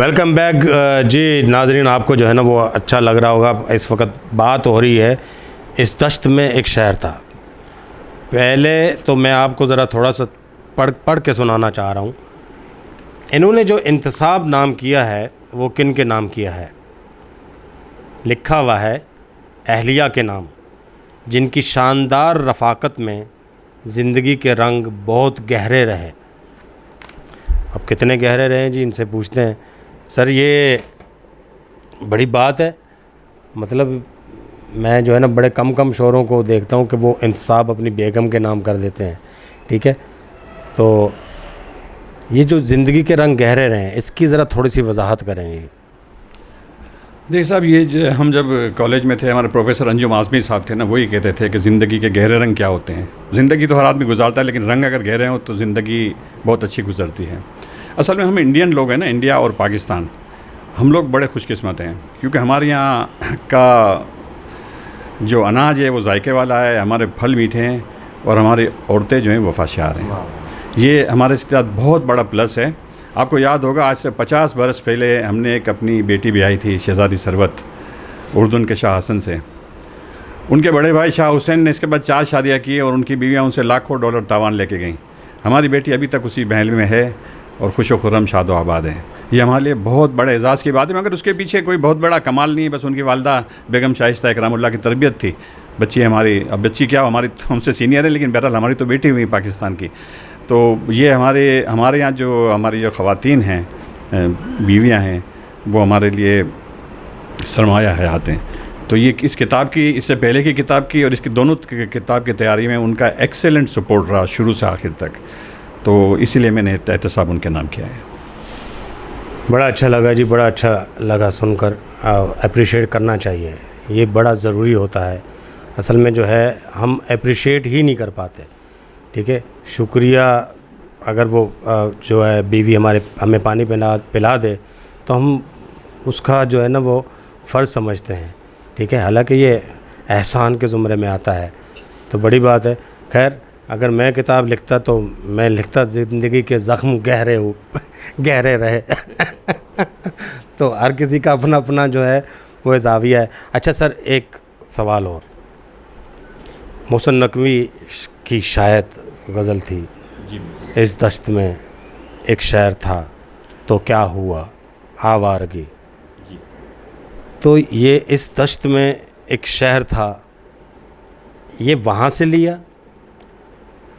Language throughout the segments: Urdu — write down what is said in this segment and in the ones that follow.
ویلکم بیک جی ناظرین، آپ کو جو ہے نا وہ اچھا لگ رہا ہوگا. اس وقت بات ہو رہی ہے اس دشت میں ایک شہر تھا. پہلے تو میں آپ کو ذرا تھوڑا سا پڑھ کے سنانا چاہ رہا ہوں. انہوں نے جو انتصاب نام کیا ہے وہ کن کے نام کیا ہے؟ لکھا ہوا ہے اہلیہ کے نام، جن کی شاندار رفاقت میں زندگی کے رنگ بہت گہرے رہے. اب کتنے گہرے رہے جی؟ ان سے پوچھتے ہیں. سر یہ بڑی بات ہے. مطلب میں جو ہے نا بڑے کم شوہروں کو دیکھتا ہوں کہ وہ انتصاب اپنی بیگم کے نام کر دیتے ہیں. ٹھیک ہے، تو یہ جو زندگی کے رنگ گہرے رہے ہیں اس کی ذرا تھوڑی سی وضاحت کریں گے. دیکھ صاحب، یہ ہم جب کالج میں تھے، ہمارے پروفیسر انجم اعظمی صاحب تھے نا، وہی کہتے تھے کہ زندگی کے گہرے رنگ کیا ہوتے ہیں. زندگی تو ہر آدمی گزارتا ہے، لیکن رنگ اگر گہرے ہوں تو زندگی بہت اچھی گزرتی ہے. اصل میں ہم انڈین لوگ ہیں نا، انڈیا اور پاکستان، ہم لوگ بڑے خوش قسمت ہیں، کیونکہ ہمارے یہاں کا جو اناج ہے وہ ذائقے والا ہے، ہمارے پھل میٹھے ہیں، اور ہماری عورتیں جو ہیں وفاشار ہیں. یہ ہمارے ساتھ بہت بڑا پلس ہے. آپ کو یاد ہوگا آج سے 50 برس پہلے ہم نے ایک اپنی بیٹی بیائی تھی، شہزادی ثروت، اردن کے شاہ حسن سے. ان کے بڑے بھائی شاہ حسین نے اس کے بعد 4 شادیاں کی اور ان کی بیویاں ان سے لاکھوں ڈالر تاوان لے کے گئیں. ہماری بیٹی ابھی تک اسی محل میں ہے اور خوش و خرم شاد و آباد ہے. یہ ہمارے لیے بہت بڑے اعزاز کی بات ہے، مگر اس کے پیچھے کوئی بہت بڑا کمال نہیں ہے. بس ان کی والدہ بیگم شائستہ اکرام اللہ کی تربیت تھی. بچی ہماری، اب بچی کیا، ہماری ہم سے سینئر ہے، لیکن بہرحال ہماری تو بیٹی ہوئی پاکستان کی. تو یہ ہمارے یہاں جو ہماری جو خواتین ہیں، بیویاں ہیں، وہ ہمارے لیے سرمایہ حیات ہیں. تو یہ اس کتاب کی، اس سے پہلے کی کتاب کی اور اس کی دونوں کتاب کی تیاری میں ان کا ایکسیلنٹ سپورٹ رہا شروع سے آخر تک. تو اسی لیے میں نے احتساب ان کے نام کیا ہے. بڑا اچھا لگا جی، بڑا اچھا لگا سن کر. اپریشیٹ کرنا چاہیے، یہ بڑا ضروری ہوتا ہے. اصل میں جو ہے ہم اپریشیٹ ہی نہیں کر پاتے. ٹھیک ہے، شکریہ. اگر وہ جو ہے بیوی ہمیں پانی پلا دے تو ہم اس کا جو ہے نا وہ فرض سمجھتے ہیں. ٹھیک ہے، حالانکہ یہ احسان کے زمرے میں آتا ہے. تو بڑی بات ہے. خیر، اگر میں کتاب لکھتا تو میں لکھتا زندگی کے زخم گہرے رہے. تو ہر کسی کا اپنا اپنا جو ہے وہ زاویہ ہے. اچھا سر، ایک سوال اور. محسن نقوی کی شاید غزل تھی، اس دشت میں ایک شہر تھا تو کیا ہوا آوارگی. تو یہ اس دشت میں ایک شہر تھا، یہ وہاں سے لیا،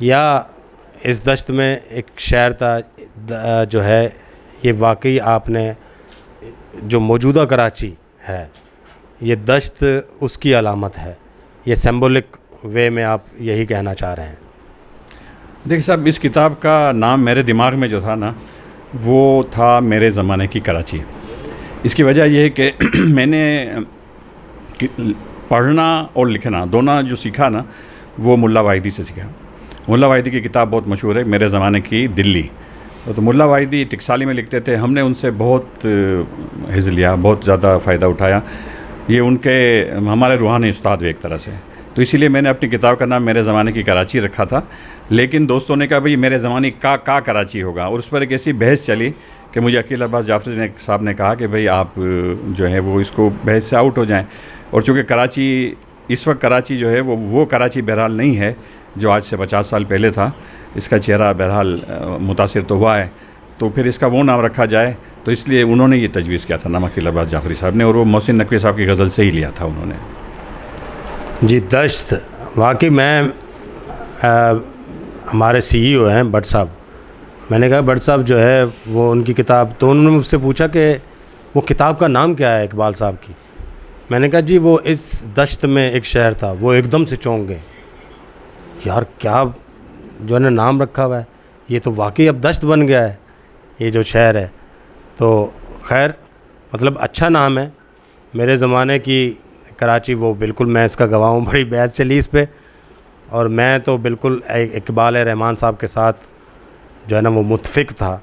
یا اس دشت میں ایک شہر تھا جو ہے یہ واقعی آپ نے جو موجودہ کراچی ہے یہ دشت اس کی علامت ہے؟ یہ سمبولک وے میں آپ یہی کہنا چاہ رہے ہیں؟ دیکھ صاحب، اس کتاب کا نام میرے دماغ میں جو تھا نا، وہ تھا میرے زمانے کی کراچی. اس کی وجہ یہ ہے کہ میں نے پڑھنا اور لکھنا دونوں جو سیکھا نا، وہ ملا واحدی سے سیکھا. ملا واحدی کی کتاب بہت مشہور ہے، میرے زمانے کی دلی. تو ملا واحدی ٹکسالی میں لکھتے تھے. ہم نے ان سے بہت حظ لیا، بہت زیادہ فائدہ اٹھایا. یہ ان کے ہمارے روحانی استاد ایک طرح سے. تو اسی لیے میں نے اپنی کتاب کا نام میرے زمانے کی کراچی رکھا تھا. لیکن دوستوں نے کہا بھئی میرے زمانے کا کراچی ہوگا، اور اس پر ایک ایسی بحث چلی کہ مجھے عقیل عباس جعفری صاحب نے کہا کہ بھئی آپ جو ہے وہ اس کو بحث سے آؤٹ ہو جائیں. اور چونکہ کراچی اس وقت کراچی جو ہے وہ کراچی بہرحال نہیں ہے جو آج سے 50 سال پہلے تھا. اس کا چہرہ بہرحال متاثر تو ہوا ہے. تو پھر اس کا وہ نام رکھا جائے. تو اس لیے انہوں نے یہ تجویز کیا تھا نام عقیل عباس جعفری صاحب نے، اور وہ محسن نقوی صاحب کی غزل سے ہی لیا تھا انہوں نے. جی دشت واقعی. میں ہمارے CEO ہیں بٹ صاحب، میں نے کہا بٹ صاحب جو ہے وہ ان کی کتاب، تو انہوں نے مجھ سے پوچھا کہ وہ کتاب کا نام کیا ہے اقبال صاحب کی. میں نے کہا جی وہ اس دشت میں ایک شہر تھا. وہ ایک دم سے چونک گئے، یار کیا جو ہے نا نام رکھا ہوا ہے، یہ تو واقعی اب دشت بن گیا ہے یہ جو شہر ہے. تو خیر، مطلب اچھا نام ہے. میرے زمانے کی کراچی، وہ بالکل میں اس کا گواہ ہوں. بڑی بحث چلی اس پہ، اور میں تو بالکل اقبال رحمان صاحب کے ساتھ جو ہے نا وہ متفق تھا.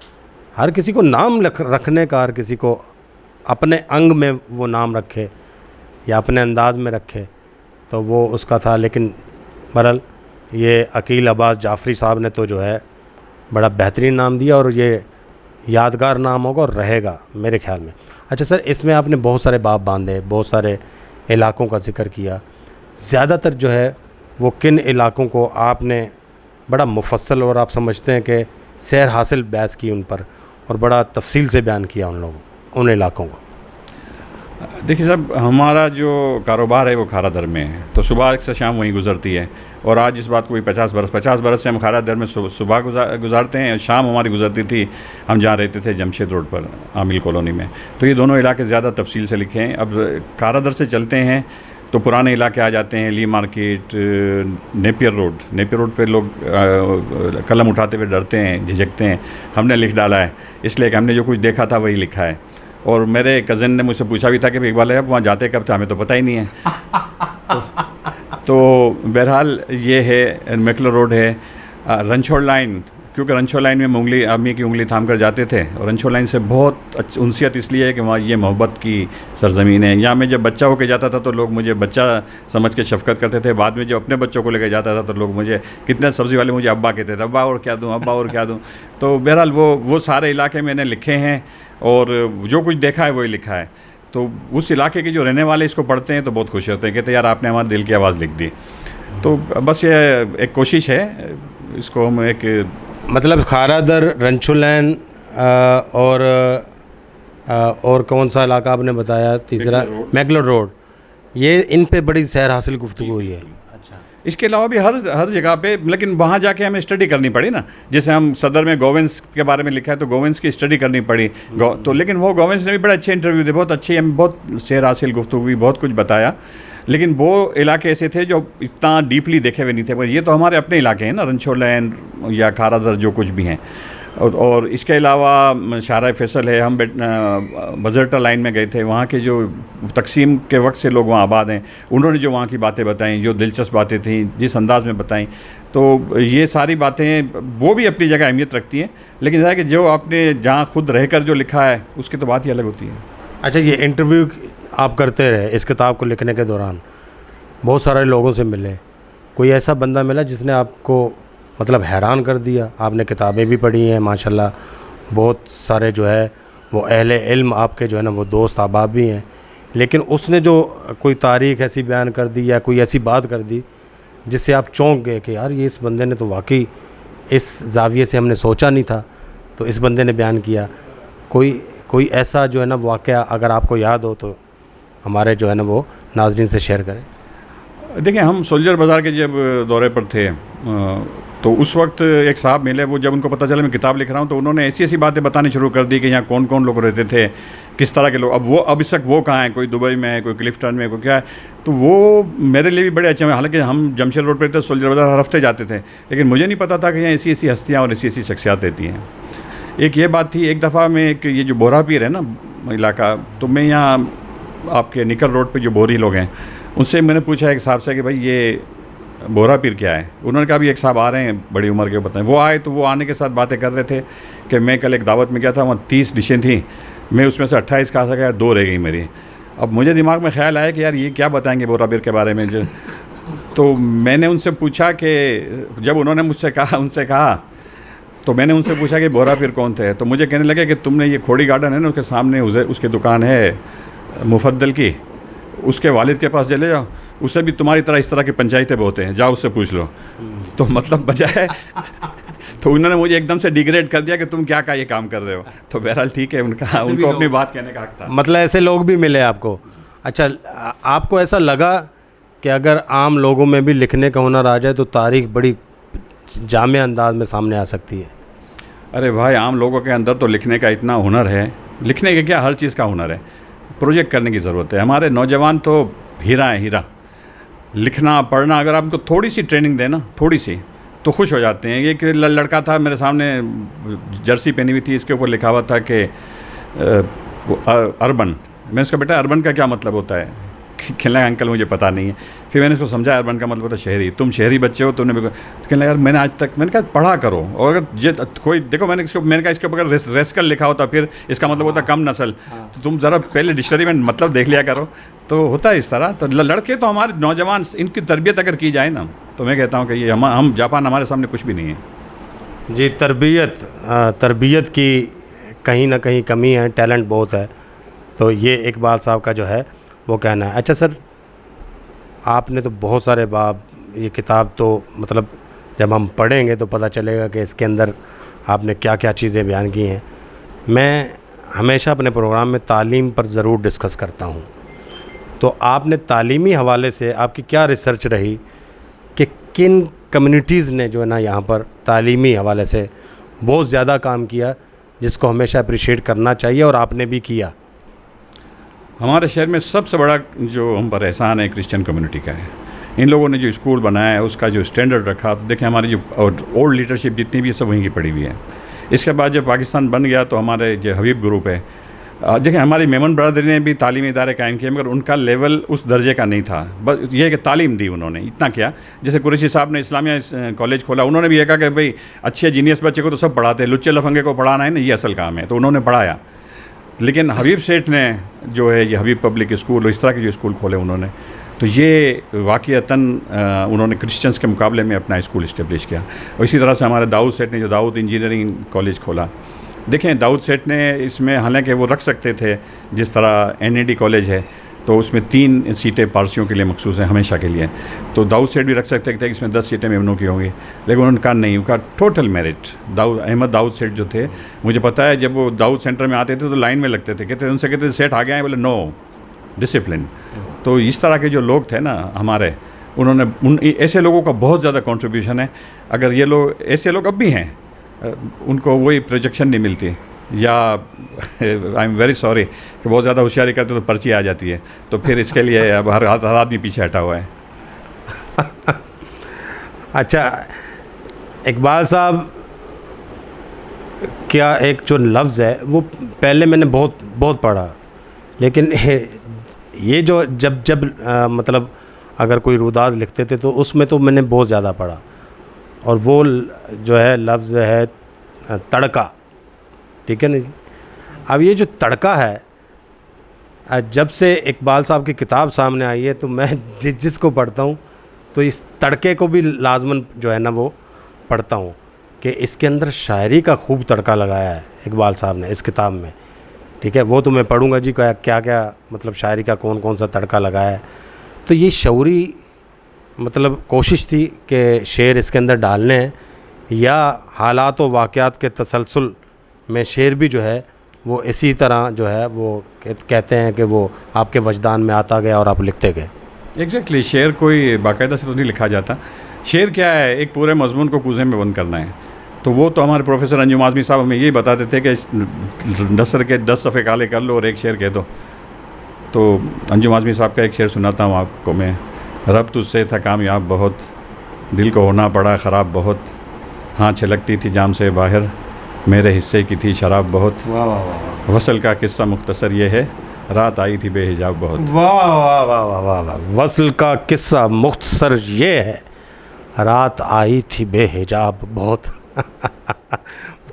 ہر کسی کو نام رکھنے کا، ہر کسی کو اپنے انگ میں وہ نام رکھے یا اپنے انداز میں رکھے، تو وہ اس کا تھا. لیکن بہرحال یہ عقیل عباس جعفری صاحب نے تو جو ہے بڑا بہترین نام دیا. اور یہ یادگار نام ہوگا اور رہے گا میرے خیال میں. اچھا سر، اس میں آپ نے بہت سارے باب باندھے، بہت سارے علاقوں کا ذکر کیا. زیادہ تر جو ہے وہ کن علاقوں کو آپ نے بڑا مفصل اور آپ سمجھتے ہیں کہ سیر حاصل بحث کی ان پر اور بڑا تفصیل سے بیان کیا ان علاقوں کو؟ دیکھیے صاحب، ہمارا جو کاروبار ہے وہ کھارا در میں ہے، تو صبح سے شام وہیں گزرتی ہے. اور آج اس بات کو بھی 50 برس سے ہم کھارا در میں صبح گزارتے ہیں، شام ہماری گزرتی تھی ہم جہاں رہتے تھے جمشید روڈ پر عامل کالونی میں. تو یہ دونوں علاقے زیادہ تفصیل سے لکھے ہیں. اب کھارا در سے چلتے ہیں تو پرانے علاقے آ جاتے ہیں، لی مارکیٹ، نیپیر روڈ پہ لوگ قلم اٹھاتے ہوئے ڈرتے ہیں، جھجکتے ہیں. ہم نے لکھ ڈالا ہے اس لیے کہ ہم نے جو کچھ دیکھا تھا وہی لکھا ہے. اور میرے کزن نے مجھ سے پوچھا بھی تھا کہ اقبال صاحب وہاں جاتے کب تھے، ہمیں تو پتہ ہی نہیں ہے. تو بہرحال یہ ہے. میکلر روڈ ہے، رنچھوڑ لائن، کیونکہ رنچھوڑ لائن میں امی کی انگلی تھام کر جاتے تھے. اور رنچھوڑ لائن سے بہت انسیت اس لیے ہے کہ وہاں یہ محبت کی سرزمین ہے. یہاں میں جب بچہ ہو کے جاتا تھا تو لوگ مجھے بچہ سمجھ کے شفقت کرتے تھے. بعد میں جب اپنے بچوں کو لے کے جاتا تھا تو لوگ مجھے، کتنے سبزی والے مجھے ابا کہتے تھے، ابا اور کیا دوں، ابا اور کیا دوں. تو بہرحال وہ سارے علاقے میں نے لکھے ہیں اور جو کچھ دیکھا ہے وہی لکھا ہے. تو اس علاقے کے جو رہنے والے اس کو پڑھتے ہیں تو بہت خوش ہوتے ہیں، کہتے ہیں یار آپ نے ہمارے دل کی آواز لکھ دی. تو بس یہ ایک کوشش ہے، اس کو ہم ایک مطلب کھارا در، رنچھوڑ لائن اور کون سا علاقہ آپ نے بتایا تیسرا؟ Mackler road. یہ ان پہ بڑی سیر حاصل گفتگو ہوئی ہے. اچھا، اس کے علاوہ بھی ہر جگہ پہ، لیکن وہاں جا کے ہمیں اسٹڈی کرنی پڑی نا. جیسے ہم صدر میں گوونس کے بارے میں لکھا ہے تو گوونس کی اسٹڈی کرنی پڑی. تو لیکن وہ گوونس نے بھی بڑے اچھے انٹرویو دے، بہت اچھی، ہمیں بہت سیر حاصل گفتگو ہوئی، بہت کچھ بتایا. لیکن وہ علاقے ایسے تھے جو اتنا ڈیپلی دیکھے ہوئے نہیں تھے. یہ تو ہمارے اپنے علاقے ہیں نا، رنچھوڑ لائن یا کھارا در جو کچھ بھی ہیں. اور اس کے علاوہ شاہراہ فیصل ہے، ہم بزرٹا لائن میں گئے تھے. وہاں کے جو تقسیم کے وقت سے لوگ وہاں آباد ہیں، انہوں نے جو وہاں کی باتیں بتائیں، جو دلچسپ باتیں تھیں، جس انداز میں بتائیں، تو یہ ساری باتیں وہ بھی اپنی جگہ اہمیت رکھتی ہیں. لیکن ظاہر کہ جو آپ نے جہاں خود رہ کر جو لکھا ہے اس کی تو بات ہی الگ ہوتی ہے. اچھا، یہ انٹرویو آپ کرتے رہے اس کتاب کو لکھنے کے دوران، بہت سارے لوگوں سے ملے، کوئی ایسا بندہ ملا جس نے آپ کو مطلب حیران کر دیا؟ آپ نے کتابیں بھی پڑھی ہیں ماشاءاللہ، بہت سارے جو ہے وہ اہل علم آپ کے جو ہے نا وہ دوست احباب بھی ہیں، لیکن اس نے جو کوئی تاریخ ایسی بیان کر دی یا کوئی ایسی بات کر دی جس سے آپ چونک گئے کہ یار یہ اس بندے نے تو واقعی اس زاویے سے ہم نے سوچا نہیں تھا تو اس بندے نے بیان کیا. کوئی ایسا جو ہے نا واقعہ اگر آپ کو یاد ہو تو ہمارے جو ہے نا وہ ناظرین سے شیئر کریں. دیکھیں، ہم سولجر بازار کے جب دورے پر تھے تو اس وقت ایک صاحب ملے. وہ جب ان کو پتہ چلا میں کتاب لکھ رہا ہوں تو انہوں نے ایسی باتیں بتانی شروع کر دی کہ یہاں کون کون لوگ رہتے تھے، کس طرح کے لوگ. اب اس وقت وہ کہاں ہیں، کوئی دبئی میں ہے، کوئی کلفٹن میں، کوئی کیا ہے. تو وہ میرے لیے بھی بڑے اچھے ہیں. حالانکہ ہم جمشید روڈ پہ تھے، سولجر بازار ہر ہفتے جاتے تھے، لیکن مجھے نہیں پتا تھا کہ یہاں ایسی ہستیاں اور ایسی شخصیات رہتی ہیں. ایک یہ بات تھی. ایک دفعہ میں یہ جو بورا پیر ہے نا علاقہ، تو میں یہاں آپ کے نکل روڈ پہ جو بوری لوگ ہیں ان سے میں نے پوچھا ایک صاحب سے کہ بھائی یہ بورا پیر کیا ہے. انہوں نے کہا بھی ایک صاحب آ رہے ہیں بڑی عمر کے، بتائیں. وہ آئے تو وہ آنے کے ساتھ باتیں کر رہے تھے کہ میں کل ایک دعوت میں گیا تھا، وہاں 30 ڈشیں تھیں، میں اس میں سے 28 کھا سکا، 2 رہ گئی میری. اب مجھے دماغ میں خیال آیا کہ یار یہ کیا بتائیں گے بورا پیر کے بارے میں. تو میں نے ان سے پوچھا کہ جب انہوں نے مجھ سے کہا تو میں نے ان سے پوچھا کہ بورا پیر کون تھے. تو مجھے کہنے لگے کہ تم نے یہ کھوڑی گارڈن ہے نا، اس کے سامنے اس کی دکان ہے مفدل کی، اس کے والد کے پاس چلے جاؤ، اس سے بھی تمہاری طرح اس طرح کی پنچایتیں بہت ہیں، جاؤ اس سے پوچھ لو. تو مطلب بجائے تو انہوں نے مجھے ایک دم سے ڈیگریڈ کر دیا کہ تم کیا یہ کام کر رہے ہو. تو بہرحال ٹھیک ہے، ان کو اپنی بات کہنے کا حق تھا. مطلب ایسے لوگ بھی ملے آپ کو. اچھا، آپ کو ایسا لگا کہ اگر عام لوگوں میں بھی لکھنے کا ہنر آ جائے تو تاریخ بڑی جامع انداز میں سامنے آ سکتی ہے؟ ارے بھائی، عام لوگوں کے اندر تو لکھنے کا اتنا ہنر ہے، لکھنے کے کیا ہر چیز کا ہنر ہے. پروجیکٹ کرنے کی ضرورت ہے. ہمارے نوجوان تو ہیرا ہیں، ہیرا. لکھنا پڑھنا اگر آپ کو تھوڑی سی ٹریننگ دیں نا، تھوڑی سی، تو خوش ہو جاتے ہیں. ایک لڑکا تھا میرے سامنے، جرسی پہنی ہوئی تھی، اس کے اوپر لکھا ہوا تھا کہ اربن. میں اس کا بیٹا اربن کا کیا مطلب ہوتا ہے؟ کہنے لگا انکل مجھے پتہ نہیں ہے. پھر میں نے اس کو سمجھا اربن کا مطلب ہوتا ہے شہری. تم شہری بچے ہو، تم نے کہنے لگا یار میں نے آج تک، میں نے کہا پڑھا کرو. اور اگر کوئی دیکھو میں نے کہا اس کے اوپر ریسکل لکھا ہوتا پھر اس کا مطلب ہوتا کم نسل. تو تم ذرا پہلے ڈکشنری میں مطلب دیکھ لیا کرو. تو ہوتا ہے اس طرح. تو لڑکے تو ہمارے نوجوان، ان کی تربیت اگر کی جائے نا تو میں کہتا ہوں کہ یہ ہم جاپان ہمارے سامنے کچھ بھی نہیں ہے. جی، تربیت کی کہیں نہ کہیں کمی ہے، ٹیلنٹ بہت ہے. تو یہ اقبال صاحب کا جو ہے وہ کہنا ہے. اچھا سر، آپ نے تو بہت سارے باب، یہ کتاب تو مطلب جب ہم پڑھیں گے تو پتہ چلے گا کہ اس کے اندر آپ نے کیا کیا چیزیں بیان کی ہیں. میں ہمیشہ اپنے پروگرام میں تعلیم پر ضرور ڈسکس کرتا ہوں. تو آپ نے تعلیمی حوالے سے آپ کی کیا ریسرچ رہی کہ کن کمیونٹیز نے جو ہے نا یہاں پر تعلیمی حوالے سے بہت زیادہ کام کیا، جس کو ہمیشہ اپریشیٹ کرنا چاہیے اور آپ نے بھی کیا؟ ہمارے شہر میں سب سے بڑا جو ہم پر احسان ہے کرسچن کمیونٹی کا ہے. ان لوگوں نے جو اسکول بنایا ہے، اس کا جو اسٹینڈرڈ رکھا، تو دیکھیں ہماری جو اولڈ لیڈرشپ جتنی بھی ہے سب وہیں کی پڑی ہوئی ہے. اس کے بعد جب پاکستان بن گیا تو ہمارے جو حبیب گروپ ہے، دیکھیں ہماری میمن برادری نے بھی تعلیمی ادارے قائم کیے، مگر ان کا لیول اس درجے کا نہیں تھا. بس یہ کہ تعلیم دی انہوں نے، اتنا کیا. جیسے قریشی صاحب نے اسلامیہ کالج کھولا، انہوں نے بھی یہ کہا کہ بھئی اچھے جینیس بچے کو تو سب پڑھاتے ہیں، لچے لفنگے کو پڑھانا ہے نا، یہ اصل کام ہے. تو انہوں نے پڑھایا. لیکن حبیب سیٹھ نے جو ہے یہ حبیب پبلک اسکول اور اس طرح کے جو اسکول کھولے انہوں نے، تو یہ واقعتاً انہوں نے کرسچنس کے مقابلے میں اپنا اسکول اسٹیبلش کیا. اور اسی طرح سے ہمارے داؤد سیٹھ نے جو داؤد انجینئرنگ کالج کھولا. دیکھیں داؤد سیٹھ نے اس میں، حالانکہ وہ رکھ سکتے تھے جس طرح NAD کالج ہے تو اس میں 3 سیٹیں پارسیوں کے لیے مخصوص ہیں ہمیشہ کے لیے، تو داؤد سیٹھ بھی رکھ سکتے تھے کہ اس میں 10 سیٹیں میمنوں کی ہوں گی. لیکن انہوں نے کہا نہیں، ان کا ٹوٹل میرٹ احمد داؤد سیٹھ جو تھے، مجھے پتہ ہے جب وہ داؤد سینٹر میں آتے تھے تو لائن میں لگتے تھے، کہتے ان سے کہتے سیٹھ آ گئے ہیں، بولے نو ڈسپلن. تو اس طرح کے جو لوگ تھے نا ہمارے، انہوں نے ایسے لوگوں کا بہت زیادہ کنٹریبیوشن ہے. اگر یہ لوگ، ایسے لوگ اب بھی ہیں، ان کو وہی پروجیکشن نہیں ملتی، یا آئی ایم ویری سوری کہ بہت زیادہ ہوشیاری کرتے تو پرچی آ جاتی ہے. تو پھر اس کے لیے اب ہر آدمی پیچھے ہٹا ہوا ہے. اچھا اقبال صاحب کیا ایک جو لفظ ہے وہ پہلے میں نے بہت پڑھا، لیکن یہ جو جب مطلب اگر کوئی روداد لکھتے تھے تو اس میں تو میں نے بہت زیادہ پڑھا، اور وہ جو ہے لفظ ہے تڑکا. ٹھیک ہے نا جی. اب یہ جو تڑکا ہے، جب سے اقبال صاحب کی کتاب سامنے آئی ہے تو میں جس کو پڑھتا ہوں تو اس تڑکے کو بھی لازماً جو ہے نا وہ پڑھتا ہوں کہ اس کے اندر شاعری کا خوب تڑکا لگایا ہے اقبال صاحب نے اس کتاب میں. ٹھیک ہے، وہ تو میں پڑھوں گا جی کیا مطلب شاعری کا کون سا تڑکا لگایا ہے. تو یہ شعوری مطلب کوشش تھی کہ شعر اس کے اندر ڈالنے ہیں، یا حالات و واقعات کے تسلسل میں شعر بھی جو ہے وہ اسی طرح جو ہے وہ کہتے ہیں کہ وہ آپ کے وجدان میں آتا گیا اور آپ لکھتے گئے؟ ایگزیکٹلی شعر کوئی باقاعدہ سے تو نہیں لکھا جاتا. شعر کیا ہے، ایک پورے مضمون کو کوزے میں بند کرنا ہے. تو وہ تو ہمارے پروفیسر انجم اعظمی صاحب ہمیں یہی بتاتے تھے کہ نثر کے 10 صفحے کالے کر لو اور ایک شعر کہہ دو. تو انجم اعظمی صاحب کا ایک شعر سناتا ہوں آپ کو میں. رب تجھ سے تھا کامیاب بہت، دل کو ہونا پڑا خراب بہت، ہاں چھلکتی تھی جام سے باہر، میرے حصے کی تھی شراب بہت. واہ واہ واہ. وصل کا قصہ مختصر یہ ہے، رات آئی تھی بے حجاب بہت. واہ واہ واہ واہ واہ واہ. وصل کا قصہ مختصر یہ ہے، رات آئی تھی بے حجاب بہت.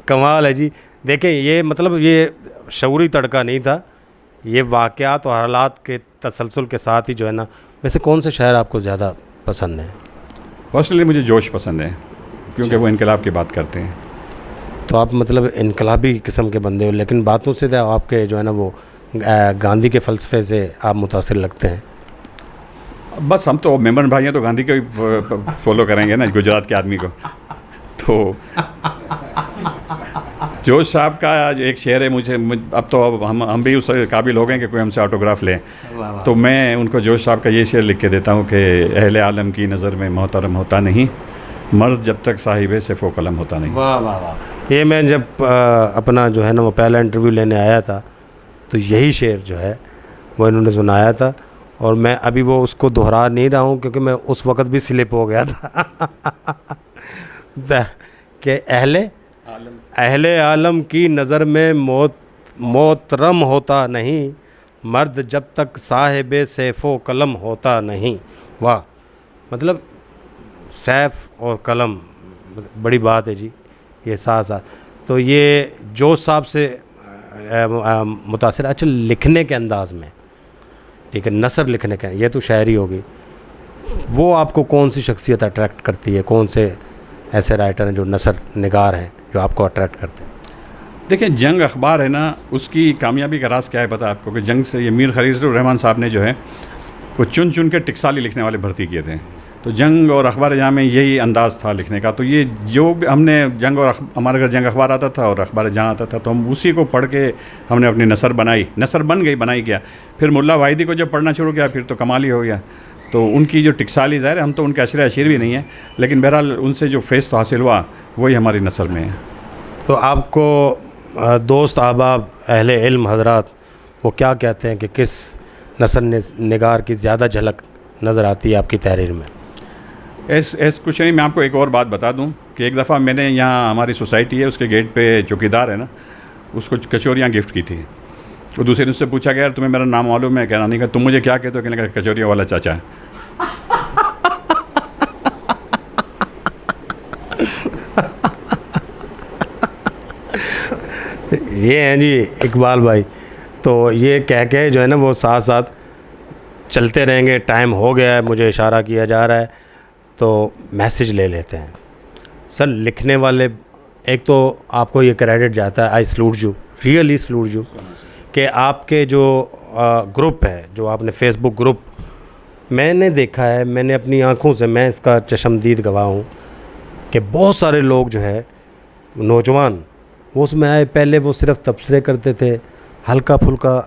کمال ہے جی. دیکھیں یہ مطلب یہ شعوری تڑکا نہیں تھا، یہ واقعات اور حالات کے تسلسل کے ساتھ ہی جو ہے نا. ویسے کون سے شاعر آپ کو زیادہ پسند ہیں؟ پرسنلی مجھے جوش پسند ہے، کیونکہ وہ انقلاب کی بات کرتے ہیں. تو آپ مطلب انقلابی قسم کے بندے ہو، لیکن باتوں سے تو آپ کے جو ہے نا وہ گاندھی کے فلسفے سے آپ متاثر لگتے ہیں. بس ہم تو ممبر بھائی ہیں تو گاندھی کو ہی فالو کریں گے نا، گجرات کے آدمی کو. تو جوش صاحب کا ایک شعر ہے، مجھے اب تو ہم بھی اس قابل ہو گئے کہ کوئی ہم سے آٹوگراف لیں، تو میں ان کو جوش صاحب کا یہ شعر لکھ کے دیتا ہوں کہ اہل عالم کی نظر میں محترم ہوتا نہیں، مرد جب تک صاحب صف و قلم ہوتا نہیں. واہ واہ واہ. یہ میں جب اپنا جو ہے نا وہ پہلا انٹرویو لینے آیا تھا تو یہی شعر جو ہے وہ انہوں نے سنایا تھا، اور میں ابھی وہ اس کو دہرا نہیں رہا ہوں کیونکہ میں اس وقت بھی سلپ ہو گیا تھا کہ اہل عالم کی نظر میں محترم ہوتا نہیں، مرد جب تک صاحب سیف و قلم ہوتا نہیں. واہ. مطلب سیف اور قلم بڑی بات ہے جی، یہ ساتھ ساتھ. تو یہ جو صاحب سے متاثر. اچھا لکھنے کے انداز میں، ٹھیک ہے، نثر لکھنے کا، یہ تو شاعری ہوگی، وہ آپ کو کون سی شخصیت اٹریکٹ کرتی ہے؟ کون سے ایسے رائٹر ہیں جو نثر نگار ہیں جو آپ کو اٹریکٹ کرتے ہیں؟ دیکھیں جنگ اخبار ہے نا، اس کی کامیابی کا راز کیا ہے پتہ ہے آپ کو؟ کہ جنگ سے یہ میر خلیل الرحمن صاحب نے جو ہے وہ چن چن کے ٹکسالی لکھنے والے بھرتی کیے تھے. تو جنگ اور اخبار جہاں میں یہی انداز تھا لکھنے کا. تو یہ جو بھی ہم نے جنگ اور ہمارے گھر جنگ اخبار آتا تھا اور اخبار جہاں آتا تھا، تو ہم اسی کو پڑھ کے ہم نے اپنی نثر بنائی، نثر بن گئی، بنائی گیا. پھر ملا واحدی کو جب پڑھنا شروع کیا، پھر تو کمال ہی ہو گیا. تو ان کی جو ٹکسالی، ظاہر ہے ہم تو ان کے اشر اشیر بھی نہیں ہیں، لیکن بہرحال ان سے جو فیض حاصل ہوا وہی ہماری نثر میں ہے. تو آپ کو دوست احباب اہل علم حضرات وہ کیا کہتے ہیں کہ کس نثر نگار کی زیادہ جھلک نظر آتی ہے آپ کی تحریر میں؟ ایس کچھ نہیں. میں آپ کو ایک اور بات بتا دوں کہ ایک دفعہ میں نے یہاں ہماری سوسائٹی ہے، اس کے گیٹ پہ چوکیدار ہے نا، اس کو کچوریاں گفٹ کی تھی. تو دوسرے دن سے پوچھا گیا، تمہیں میرا نام معلوم ہے؟ کہنا نہیں کہ تم مجھے کیا کہتے ہو؟ کہنے لگا کچوریاں والا چاچا ہے. یہ ہیں جی اقبال بھائی. تو یہ کہہ کے جو ہے نا وہ ساتھ ساتھ چلتے رہیں گے. ٹائم ہو گیا ہے، مجھے اشارہ کیا جا رہا ہے، تو میسیج لے لیتے ہیں. سر لکھنے والے، ایک تو آپ کو یہ کریڈٹ جاتا ہے، I salute you, really salute you, کہ آپ کے جو گروپ ہے، جو آپ نے فیس بک گروپ، میں نے دیکھا ہے، میں نے اپنی آنکھوں سے، میں اس کا چشمدید گواہ ہوں کہ بہت سارے لوگ جو ہے نوجوان وہ اس میں آئے. پہلے وہ صرف تبصرے کرتے تھے، ہلکا پھلکا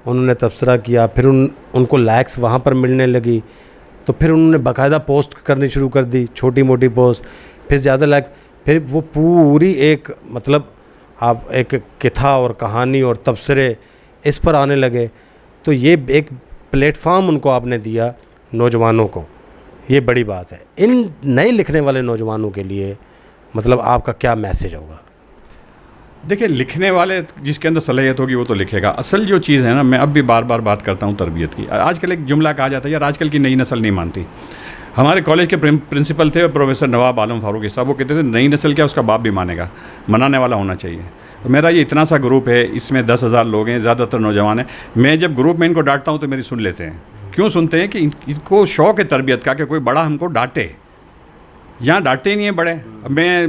انہوں نے تبصرہ کیا، پھر ان کو لائکس وہاں پر ملنے لگی، تو پھر انہوں نے باقاعدہ پوسٹ کرنی شروع کر دی، چھوٹی موٹی پوسٹ، پھر زیادہ لائکس، پھر وہ پوری ایک مطلب آپ ایک کتھا اور کہانی اور تبصرے اس پر آنے لگے. تو یہ ایک پلیٹ فارم ان کو آپ نے دیا نوجوانوں کو، یہ بڑی بات ہے. ان نئے لکھنے والے نوجوانوں کے لیے مطلب آپ کا کیا میسیج ہوگا؟ دیکھیں لکھنے والے جس کے اندر صلاحیت ہوگی وہ تو لکھے گا. اصل جو چیز ہے نا، میں اب بھی بار بار بات کرتا ہوں تربیت کی. آج کل ایک جملہ کہا جاتا ہے، یار آج کل کی نئی نسل نہیں مانتی. ہمارے کالج کے پرنسپل تھے پروفیسر نواب عالم فاروقی صاحب، وہ کہتے تھے نئی نسل کیا، اس کا باپ بھی مانے گا، منانے والا ہونا چاہیے. تو میرا یہ اتنا سا گروپ ہے، اس میں 10,000 لوگ ہیں، زیادہ تر نوجوان ہیں. میں جب گروپ میں ان کو ڈانٹتا ہوں تو میری سن لیتے ہیں. کیوں سنتے ہیں؟ کہ ان کو شوق ہے تربیت کا، کہ کوئی بڑا ہم کو ڈانٹے. یہاں ڈانٹتے ہی نہیں ہیں بڑے.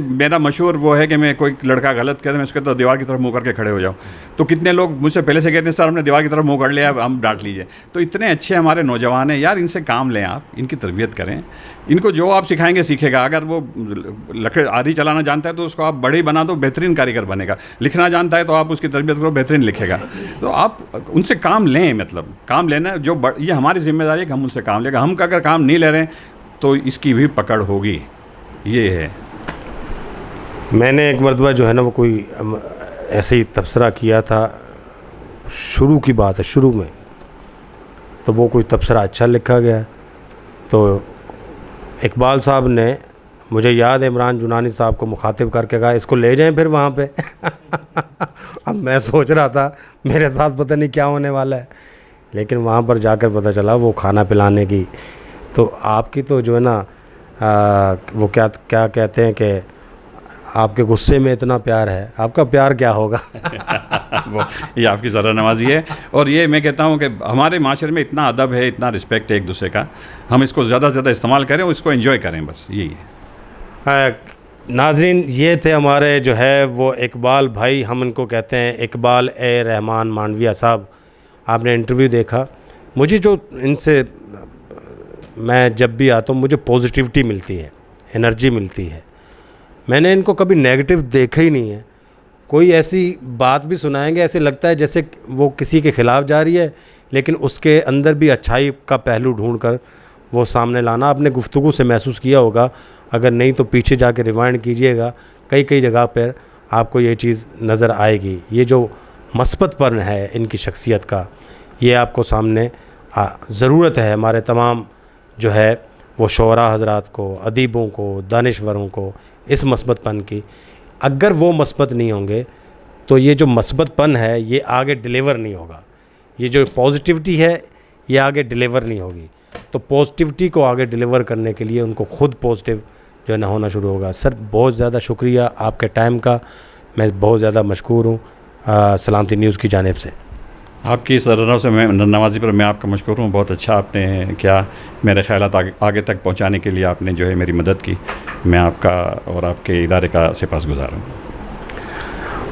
میرا مشہور وہ ہے کہ میں کوئی لڑکا غلط کہتا ہے، میں اس کے تو دیوار کی طرف منہ کر کے کھڑے ہو جاؤ. تو کتنے لوگ مجھ سے پہلے سے کہتے ہیں سر ہم نے دیوار کی طرف منہ کر لیا، ہم ڈانٹ لیجیے. تو اتنے اچھے ہمارے نوجوان ہیں یار، ان سے کام لیں آپ، ان کی تربیت کریں. ان کو جو آپ سکھائیں گے سیکھے گا. اگر وہ لکڑی آری چلانا جانتا ہے تو اس کو آپ بڑی بنا دو، بہترین کاریگر بنے گا. لکھنا جانتا ہے تو آپ اس کی تربیت کرو، بہترین لکھے گا. تو آپ ان سے کام لیں، مطلب کام لینا جو یہ ہماری ذمہ داری ہے کہ ہم ان سے کام لیں گا. ہم اگر کام نہیں لے رہے ہیں تو اس کی بھی پکڑ ہوگی. یہ ہے. میں نے ایک مرتبہ جو ہے نا وہ کوئی ایسے ہی تبصرہ کیا تھا، شروع کی بات ہے، شروع میں تو وہ کوئی تبصرہ اچھا لکھا گیا. تو اقبال صاحب نے، مجھے یاد ہے، عمران جنانی صاحب کو مخاطب کر کے کہا اس کو لے جائیں پھر وہاں پہ. اب میں سوچ رہا تھا میرے ساتھ پتہ نہیں کیا ہونے والا ہے، لیکن وہاں پر جا کر پتہ چلا وہ کھانا پلانے کی. تو آپ کی تو جو ہے نا وہ کیا کہتے ہیں کہ آپ کے غصے میں اتنا پیار ہے، آپ کا پیار کیا ہوگا؟ یہ آپ کی ذرا نوازی ہے. اور یہ میں کہتا ہوں کہ ہمارے معاشرے میں اتنا ادب ہے، اتنا رسپیکٹ ہے ایک دوسرے کا، ہم اس کو زیادہ سے زیادہ استعمال کریں اور اس کو انجوائے کریں، بس یہی ہے. ناظرین، یہ تھے ہمارے جو ہے وہ اقبال بھائی، ہم ان کو کہتے ہیں اقبال اے رحمان مانڈویہ صاحب. آپ نے انٹرویو دیکھا. مجھے جو ان سے میں جب بھی آتا ہوں مجھے پازیٹیوٹی ملتی ہے، انرجی ملتی ہے. میں نے ان کو کبھی نیگیٹو دیکھا ہی نہیں ہے. کوئی ایسی بات بھی سنائیں گے ایسے لگتا ہے جیسے وہ کسی کے خلاف جا رہی ہے، لیکن اس کے اندر بھی اچھائی کا پہلو ڈھونڈ کر وہ سامنے لانا. آپ نے گفتگو سے محسوس کیا ہوگا، اگر نہیں تو پیچھے جا کے ریوائنڈ کیجئے گا، کئی جگہ پر آپ کو یہ چیز نظر آئے گی. یہ جو مثبت پن ہے ان کی شخصیت کا، یہ آپ کو سامنے ضرورت ہے. ہمارے تمام جو ہے وہ شعراء حضرات کو، ادیبوں کو، دانشوروں کو اس مثبت پن کی. اگر وہ مثبت نہیں ہوں گے تو یہ جو مثبت پن ہے یہ آگے ڈیلیور نہیں ہوگا. یہ جو پازیٹیوٹی ہے یہ آگے ڈیلیور نہیں ہوگی. تو پازیٹیوٹی کو آگے ڈیلیور کرنے کے لیے ان کو خود پازیٹیو جو ہے نہ ہونا شروع ہوگا. سر بہت زیادہ شکریہ آپ کے ٹائم کا، میں بہت زیادہ مشکور ہوں سلامتی نیوز کی جانب سے. آپ کی سرنوں سے میں نوازی پر میں آپ کا مشکور ہوں. بہت اچھا آپ نے کیا، میرے خیالات آگے تک پہنچانے کے لیے آپ نے جو ہے میری مدد کی. میں آپ کا اور آپ کے ادارے کا سپاسگزار ہوں.